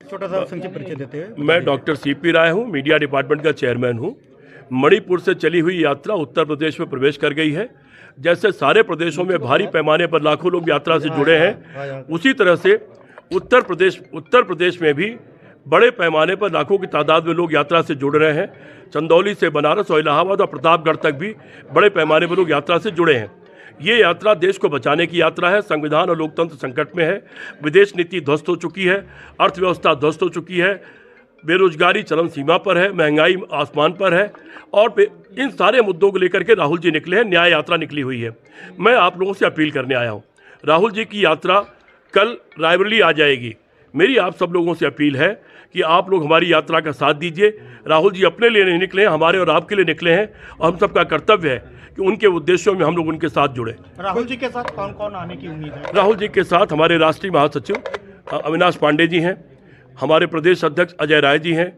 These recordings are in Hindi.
छोटा सा संक्षिप्त परिचय देते हैं। मैं डॉक्टर सीपी राय हूं, मीडिया डिपार्टमेंट का चेयरमैन हूं। मणिपुर से चली हुई यात्रा उत्तर प्रदेश में प्रवेश कर गई है। जैसे सारे प्रदेशों में भारी पैमाने पर लाखों लोग यात्रा से जुड़े हैं, उसी तरह से उत्तर प्रदेश में भी बड़े पैमाने पर लाखों की तादाद में लोग यात्रा से जुड़ रहे हैं। चंदौली से बनारस और इलाहाबाद और प्रतापगढ़ तक भी बड़े पैमाने पर लोग यात्रा से जुड़े हैं। ये यात्रा देश को बचाने की यात्रा है। संविधान और लोकतंत्र संकट में है, विदेश नीति ध्वस्त हो चुकी है, अर्थव्यवस्था ध्वस्त हो चुकी है, बेरोजगारी चरम सीमा पर है, महंगाई आसमान पर है और इन सारे मुद्दों को लेकर के राहुल जी निकले हैं। न्याय यात्रा निकली हुई है। मैं आप लोगों से अपील करने आया हूँ, राहुल जी की यात्रा कल रायबरेली आ जाएगी। मेरी आप सब लोगों से अपील है कि आप लोग हमारी यात्रा का साथ दीजिए। राहुल जी अपने लिए नहीं निकले हैं, हमारे और आपके लिए निकले हैं और हम सबका कर्तव्य है कि उनके उद्देश्यों में हम लोग उनके साथ जुड़े। राहुल जी के साथ कौन कौन आने की उम्मीद है? राहुल जी के साथ हमारे राष्ट्रीय महासचिव अविनाश पांडे जी हैं, हमारे प्रदेश अध्यक्ष अजय राय जी हैं,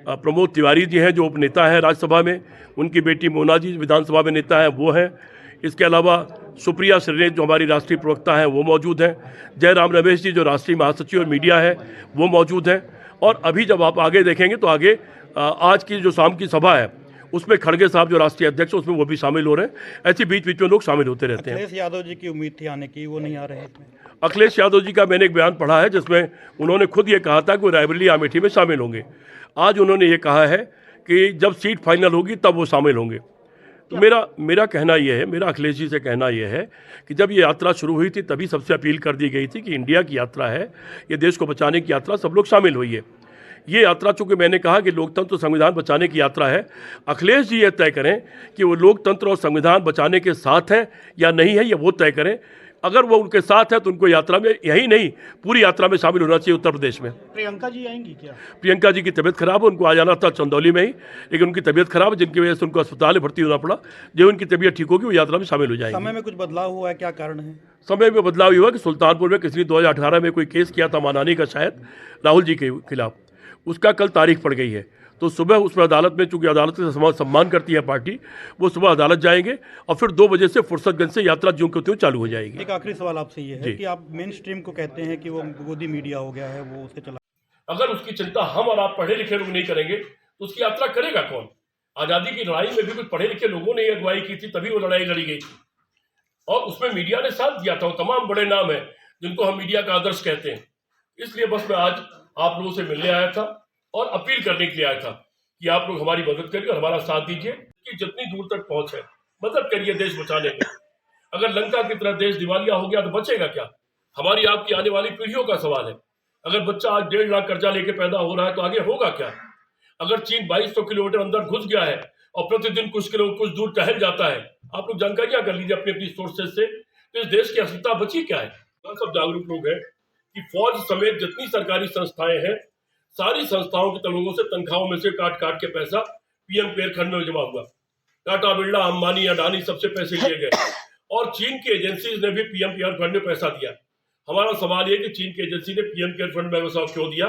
प्रमोद तिवारी जी हैं जो उपनेता हैं राज्यसभा में, उनकी बेटी मोना जी विधानसभा में नेता हैं वो हैं। इसके अलावा सुप्रिया श्रीनेत जो हमारी राष्ट्रीय प्रवक्ता हैं वो मौजूद हैं। जयराम रमेश जी जो राष्ट्रीय महासचिव और मीडिया है वो मौजूद हैं। और अभी जब आप आगे देखेंगे तो आगे आज की जो शाम की सभा है उसमें खड़गे साहब जो राष्ट्रीय अध्यक्ष उसमें वो भी शामिल हो रहे हैं। ऐसे बीच बीच में लोग शामिल होते रहते हैं। अखिलेश यादव जी की उम्मीद थी आने की, वो नहीं आ रहे हैं। अखिलेश यादव जी का मैंने एक बयान पढ़ा है जिसमें उन्होंने खुद ये कहा था कि वो रायबरेली अमेठी में शामिल होंगे। आज उन्होंने ये कहा है कि जब सीट फाइनल होगी तब वो शामिल होंगे। तो मेरा कहना यह है, मेरा अखिलेश जी से कहना यह है कि जब ये यात्रा शुरू हुई थी तभी सबसे अपील कर दी गई थी कि इंडिया की यात्रा है, ये देश को बचाने की यात्रा, सब लोग शामिल होइए। ये यात्रा चूंकि मैंने कहा कि लोकतंत्र और संविधान बचाने की यात्रा है, अखिलेश जी ये तय करें कि वो लोकतंत्र और संविधान बचाने के साथ हैं या नहीं है, ये वो तय करें। अगर वो उनके साथ है तो उनको यात्रा में, यही नहीं पूरी यात्रा में शामिल होना चाहिए उत्तर प्रदेश में। प्रियंका जी आएंगी क्या? प्रियंका जी की तबीयत खराब है, उनको आ जाना था चंदौली में ही, लेकिन उनकी तबीयत खराब है जिनकी वजह से उनको अस्पताल में भर्ती होना पड़ा। जब उनकी तबीयत ठीक होगी वो यात्रा में शामिल हो जाएंगे। समय में कुछ बदलाव हुआ है, क्या कारण है? समय में बदलाव हुआ कि सुल्तानपुर में किसी ने 2018 में कोई केस किया था मानहानि का शायद राहुल जी के खिलाफ, उसका कल तारीख पड़ गई है। तो सुबह उसमें अदालत में, चूंकि अदालत का सम्मान करती है पार्टी, वो सुबह अदालत जाएंगे और फिर 2 बजे से फुर्सतगंज से यात्रा ज्यों की त्यों चालू हो जाएगी। एक आखिरी सवाल आपसे ये है कि आप मेन स्ट्रीम को कहते हैं कि वो गोदी मीडिया हो गया है, वो उसे चला। अगर उसकी चिंता हम और आप पढ़े लिखे लोग नहीं करेंगे तो उसकी यात्रा करेगा कौन? आज़ादी की लड़ाई में भी कुछ पढ़े लिखे लोगों ने अगुवाई की थी, तभी वो लड़ाई लड़ी गई थी और उसमें मीडिया ने साथ दिया था। वो तमाम बड़े नाम हैं जिनको हम मीडिया का आदर्श कहते हैं। इसलिए बस मैं आज आप लोगों से मिलने आया था और अपील करने के लिए आया था कि आप लोग हमारी मदद करिए और हमारा साथ दीजिए कि जितनी दूर तक पहुंच है मदद करिए देश बचाने में। अगर लंका की तरह देश दिवालिया हो गया तो बचेगा क्या? हमारी आपकी आने वाली पीढ़ियों का सवाल है। अगर बच्चा आज 1.5 लाख कर्जा लेके पैदा हो रहा है तो आगे होगा क्या? अगर चीन 2200 किलोमीटर अंदर घुस गया है और प्रतिदिन कुछ दूर टहल जाता है, आप लोग जानकारियां कर लीजिए अपनी अपनी सोर्सेज से, तो इस देश की अस्मिता बची क्या है? सब जागरूक लोग हैं कि फौज समेत जितनी सरकारी संस्थाएं हैं, सारी संस्थाओं के लोगों से तनख्वाहों में से काट काट के पैसा पीएम केयर फंड में जमा हुआ। टाटा, बिरला, अंबानी, अडानी सबसे पैसे लिए गए और चीन की एजेंसीज ने भी पीएम केयर फंड में पैसा दिया। हमारा सवाल ये कि चीन की एजेंसी ने पीएम केयर फंड में पैसा क्यों दिया?